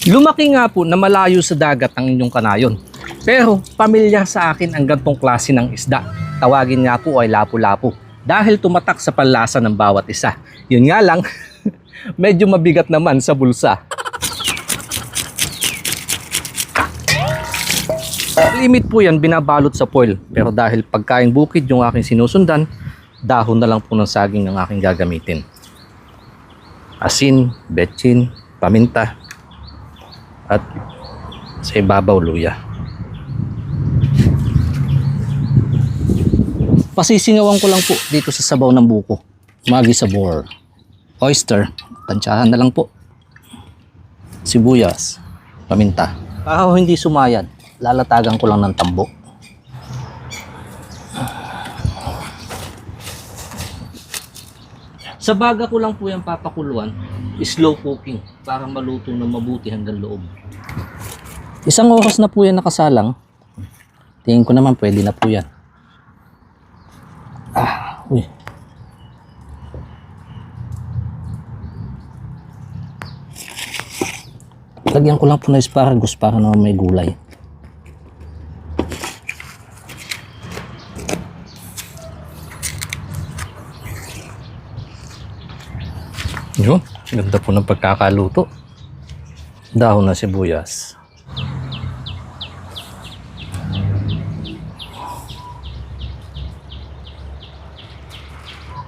Lumaki nga po na malayo sa dagat ang inyong kanayon. Pero pamilyar sa akin ang gantong klase ng isda. Tawagin nga po ay lapu-lapu dahil tumatak sa panlasa ng bawat isa. Yun nga lang, medyo mabigat naman sa bulsa. Limit po yan binabalot sa foil, pero dahil pagkaing bukid yung aking sinusundan, dahon na lang po ng saging ng aking gagamitin. Asin, betchin, paminta, at sa ibabaw luya. Pasisingawan ko lang po dito sa sabaw ng buko. Magi sabor, oyster, tansyahan na lang po, sibuyas, paminta. Para hindi sumayad, lalatagan ko lang ng tambo. Sa baga ko lang po yung papakuluan, slow cooking para maluto na mabuti hanggang loob. Isang oras na po yan nakasalang. Tingin ko naman pwede na po yan. Uy. Lagyan ko lang po na asparagus para naman may gulay. Yun, ganda po ng pagkakaluto. Dahon na sibuyas.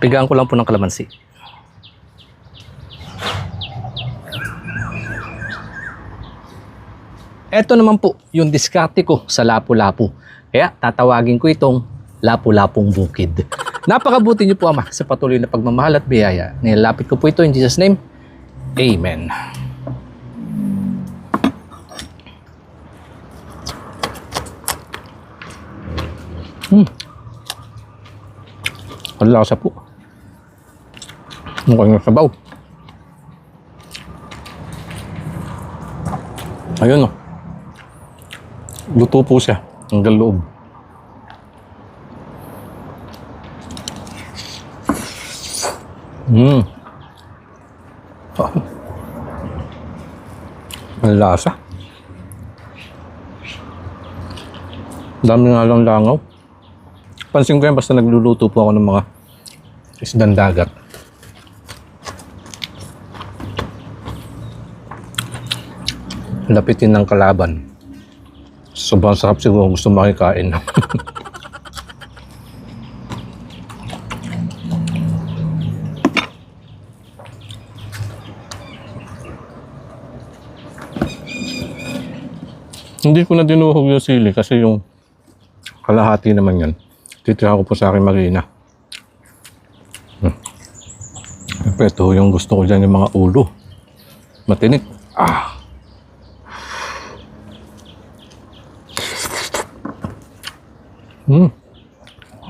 Pigaan ko lang po ng kalamansi. Ito naman po yung diskarte ko sa lapu-lapu. Kaya tatawagin ko itong lapu-lapong bukid. Napakabuti niyo po, Ama, sa patuloy na pagmamahal at biyaya. Nilapit ko po ito in Jesus' name. Amen. Ang lasa po. Mukhang nasabaw. Ayun, oh. Luto po siya hanggang loob. Ang lasa. Dami nga lang langaw. Pansin ko yan basta nagluluto po ako ng mga isdang dagat. Lapitin ng kalaban. Sobrang sarap siguro gusto makikain. Hindi ko na dinuhog yung sili kasi yung kalahati naman yan. Titira ko po sa aking marina. Siyempre, ito yung gusto ko dyan, yung mga ulo. Matinik.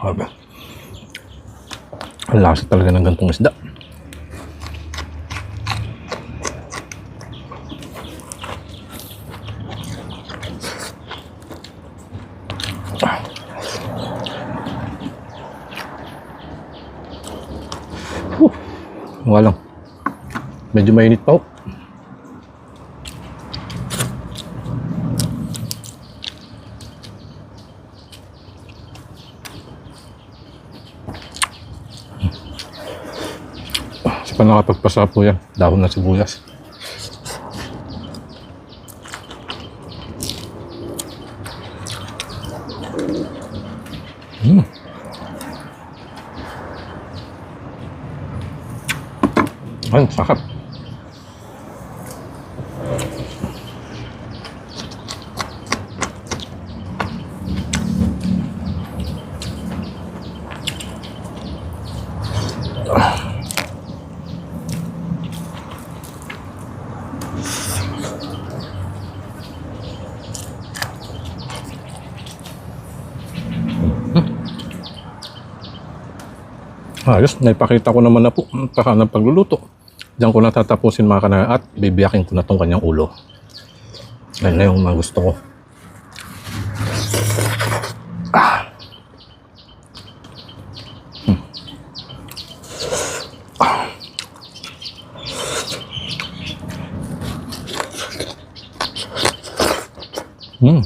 Grabe. Ang lasa talaga ng gantong isda. Walang. Medyo mainit pa. Kasi pa nakapagpasa po yan. Dahon na sibuyas. Ang sakap. Ayos, naipakita ko naman na po ang ng pagluluto. Diyan ko natatapusin mga kanaya at bibiyakin ko na tong kanyang ulo. Yan na yung mga gusto ko. Hmm.